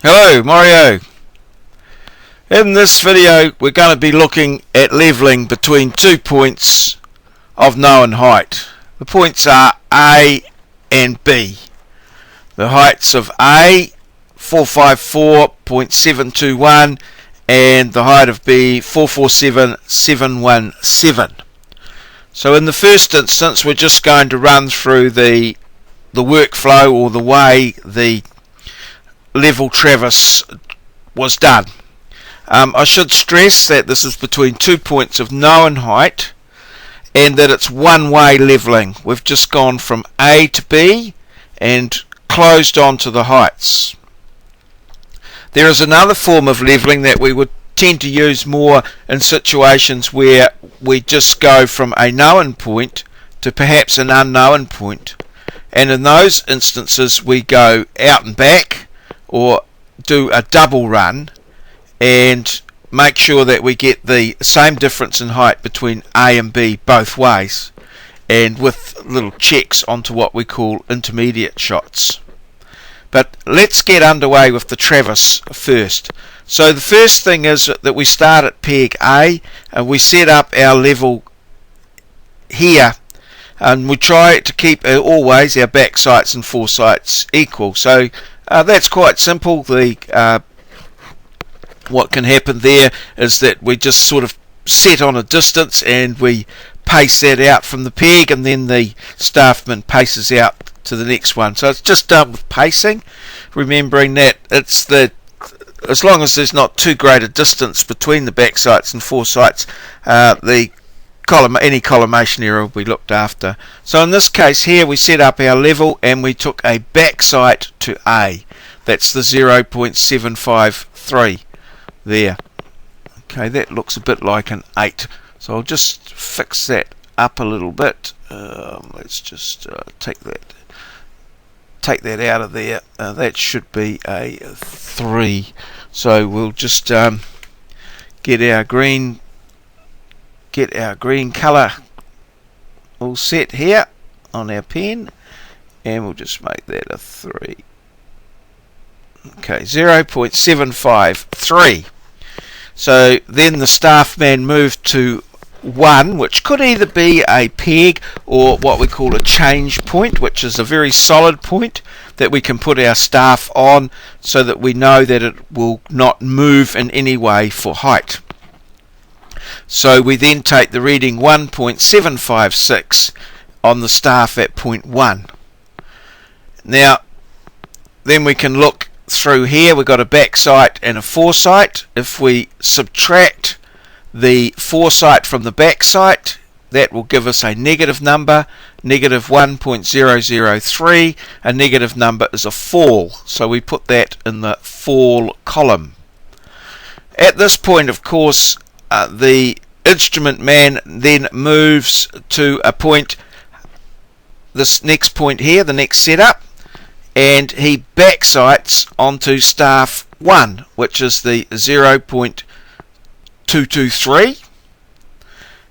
Hello, Mario. In this video we're going to be looking at levelling between 2 points of known height. The points are A and B. The heights of A 454.721 and the height of B 447.717. So in the first instance we're just going to run through the workflow, or the way the level traverse was done. I should stress that this is between 2 points of known height and that it's one-way levelling. We've just gone from A to B and closed on to the heights. There is another form of levelling that we would tend to use more in situations where we just go from a known point to perhaps an unknown point, and in those instances we go out and back or do a double run and make sure that we get the same difference in height between A and B both ways, and with little checks onto what we call intermediate shots. But let's get underway with the traverse first. So the first thing is that we start at peg A and we set up our level here, and we try to keep always our back sights and foresights equal. So that's quite simple. What can happen there is that we just sort of set on a distance and we pace that out from the peg, and then the staffman paces out to the next one. So it's just done with pacing, remembering that it's as long as there's not too great a distance between the back sights and foresights, any collimation error will be looked after. So in this case here we set up our level and we took a back sight to A. That's the 0.753 there. Okay, that looks a bit like an 8. So I'll just fix that up a little bit. Let's just take that out of there. That should be a 3. So we'll just get our green colour all set here on our pen, and we'll just make that a 3. Okay, 0.753. So then the staffman moved to 1, which could either be a peg or what we call a change point, which is a very solid point that we can put our staff on so that we know that it will not move in any way for height. So we then take the reading 1.756 on the staff at point 1. Now then we can look through here. We've got a back sight and a foresight. If we subtract the foresight from the back sight, that will give us a negative number, negative 1.003. A negative number is a fall, so we put that in the fall column. At this point, of course, the instrument man then moves to a point, this next point here, the next setup, and he back sights onto staff 1, which is the 0.223.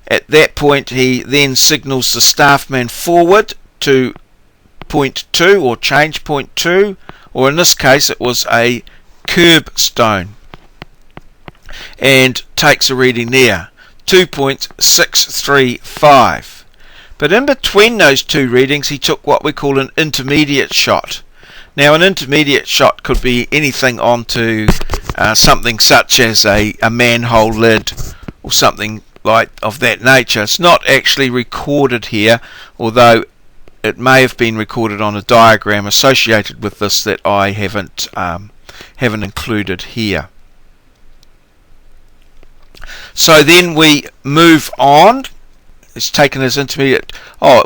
At that point he then signals the staffman forward to point 2, or change point 2, or in this case it was a curb stone, and takes a reading there, 2.635. But in between those two readings he took what we call an intermediate shot. Now an intermediate shot could be anything onto something such as a manhole lid or something like of that nature. It's not actually recorded here, although it may have been recorded on a diagram associated with this that I haven't included here. So then we move on. It's taken as intermediate.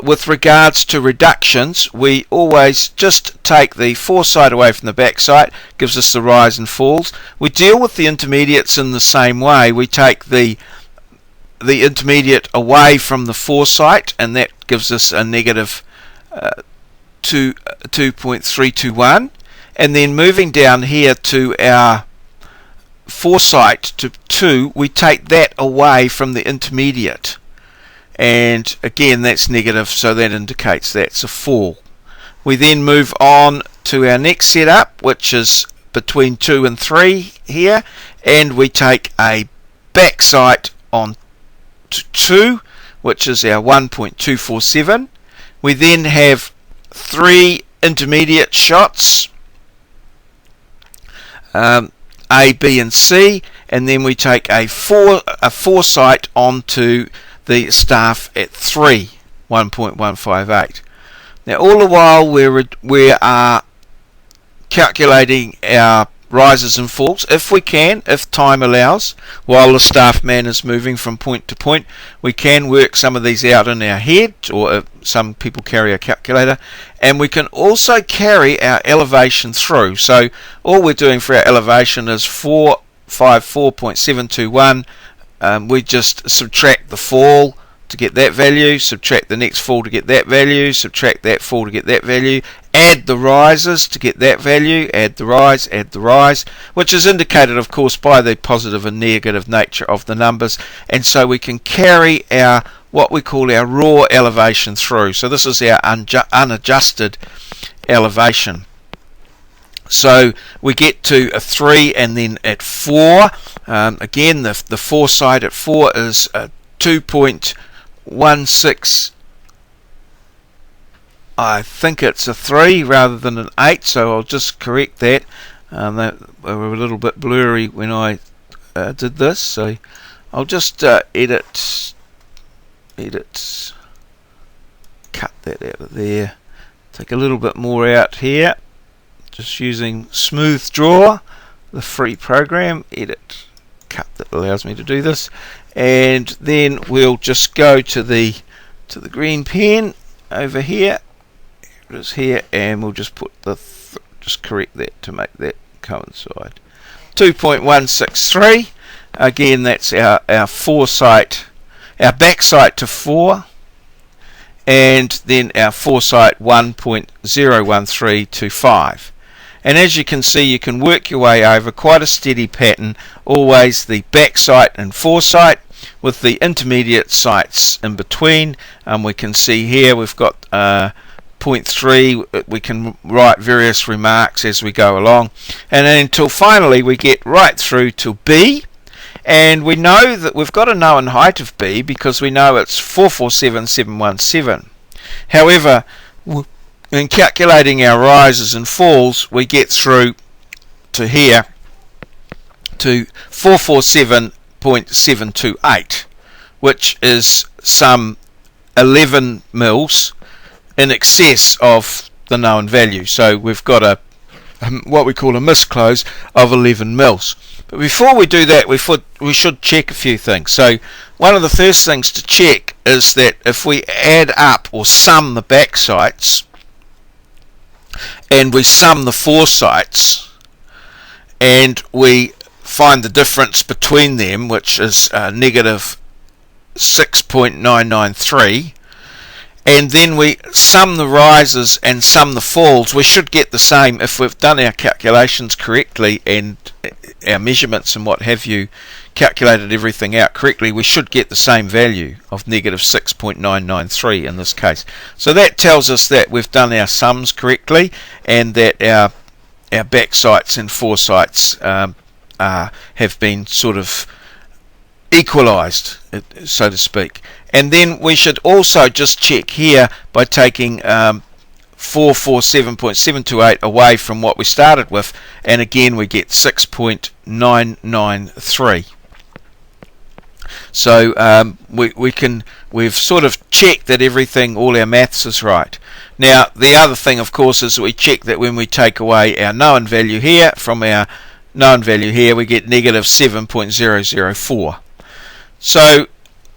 With regards to reductions, we always just take the foresight away from the back sight, gives us the rise and falls. We deal with the intermediates in the same way. We take the intermediate away from the foresight, and that gives us a negative 2.321. And then moving down here to our foresight to 2, we take that away from the intermediate. And again that's negative, so that indicates that's a fall. We then move on to our next setup, which is between 2 and 3 here, and we take a back sight on to 2, which is our 1.247. We then have 3 intermediate shots, A, B and C, and then we take a foresight onto the staff at 3, 1.158. Now all the while we are calculating our rises and falls, if we can, if time allows, while the staff man is moving from point to point. We can work some of these out in our head, or some people carry a calculator, and we can also carry our elevation through. So all we're doing for our elevation is 454.721. We just subtract the fall to get that value, subtract the next fall to get that value, subtract that fall to get that value, add the rises to get that value, add the rise, which is indicated of course by the positive and negative nature of the numbers, and so we can carry our what we call our raw elevation through. So this is our unadjusted elevation. So we get to a 3, and then at 4, again the foresight at 4 is 2.16. I think it's a 3 rather than an 8, so I'll just correct that. They were a little bit blurry when I did this, so I'll just edit, cut that out of there, take a little bit more out here, just using Smooth Draw, the free program, edit, cut, that allows me to do this, and then we'll just go to the green pen over here. It is here, and we'll just put the just correct that to make that coincide. 2.163. Again, that's our foresight, our backsight to 4, and then our foresight 1.013 to 5. And as you can see, you can work your way over quite a steady pattern, always the backsight and foresight with the intermediate sights in between. We can see here we've got 0.3, we can write various remarks as we go along, and then until finally we get right through to B, and we know that we've got a known height of B because we know it's 447,717. However, in calculating our rises and falls, we get through to here to 447.728, which is some 11 mils in excess of the known value. So we've got a what we call a misclose of 11 mils. But before we do that, we should check a few things. So one of the first things to check is that if we add up or sum the back sights and we sum the foresights and we find the difference between them, which is negative 6.993, and then we sum the rises and sum the falls, we should get the same. If we've done our calculations correctly and our measurements and what have you, calculated everything out correctly, we should get the same value of negative 6.993 in this case. So that tells us that we've done our sums correctly and that our backsights and foresights have been sort of equalized, so to speak. And then we should also just check here by taking 447.728 away from what we started with, and again we get 6.993. So we've sort of checked that everything, all our maths is right. Now the other thing of course is we check that when we take away our known value here from our known value here, we get negative 7.004. So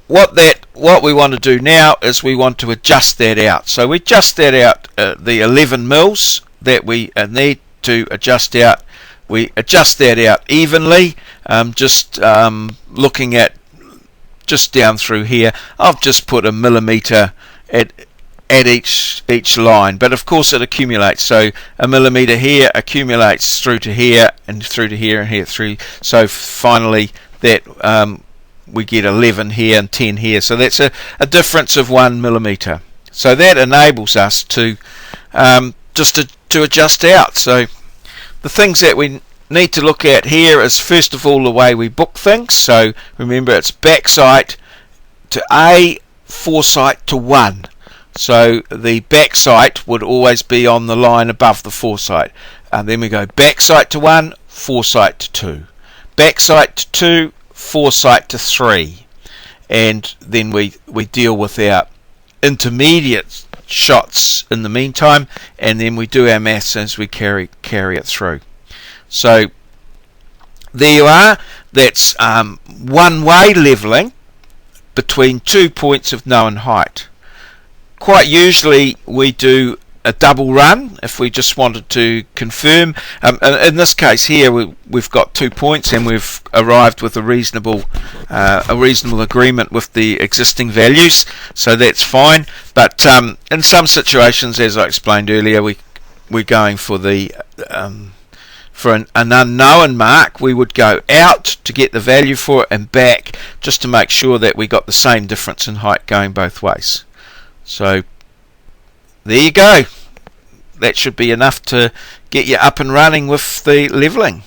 what we want to do now is we want to adjust that out. So we adjust that out, the 11 mils that we need to adjust out. We adjust that out evenly, just looking at just down through here. I've just put a millimetre at each line, but of course it accumulates. So a millimetre here accumulates through to here and through to here and here through. So finally that we get 11 here and 10 here, so that's a difference of 1 millimetre. So that enables us to just to adjust out. So the things that we need to look at here is first of all the way we book things. So remember, it's back sight to A, foresight to 1. So the back sight would always be on the line above the foresight. And then we go back sight to 1, foresight to 2. Back sight to 2, foresight to 3. And then we deal with our intermediate shots in the meantime, and then we do our maths as we carry it through. So there you are. That's one-way levelling between 2 points of known height. Quite usually we do a double run if we just wanted to confirm. In this case here, we've got 2 points and we've arrived with a reasonable agreement with the existing values, so that's fine. But in some situations, as I explained earlier, we're going for the for an unknown mark. We would go out to get the value for it and back just to make sure that we got the same difference in height going both ways. So there you go. That should be enough to get you up and running with the levelling.